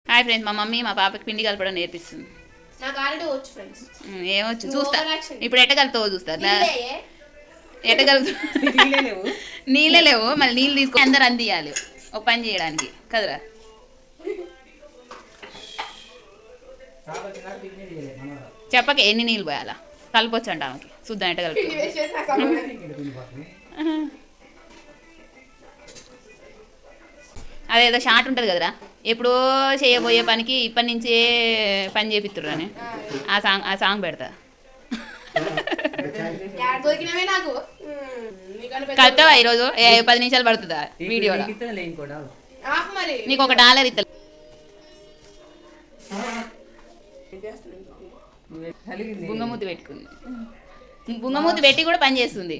Hi friends, మా mummy మా పాపకి పిండి కలపడం నేర్పిస్తుంది. నాకు ఆల్రెడీ వచ్చు ఫ్రెండ్స్. ఏమొచ్చు చూస్తా. ఇప్పుడు ఎట్ట కలుపుతావో చూస్తా. ఎట్ట కలుపుతా? నీళ్ళే లేవు, మళ్ళీ నీళ్ళు తీసుకొని అందరు అందియాలి ఒక పని చేయడానికి కదరా. చెప్పక ఎన్ని నీళ్ళు పోయాలా కలపొచ్చు అంట ఆమెకి. చూద్దాం ఎట్ట కలుపుతా. అదేదో షార్ట్ ఉంటుంది కదరా, ఎప్పుడో చేయబోయే పనికి ఇప్పటి నుంచే పని చేపిస్తుర్రు అని ఆ సాంగ్ పెడతా. కలుతావా ఈరోజు? 10 నిమిషాలు పడుతుందా వీడియోలో? నీకు $1 ఇస్తా. బుంగమూతి పెట్టుకుంది. బుంగమూతి పెట్టి కూడా పని చేస్తుంది.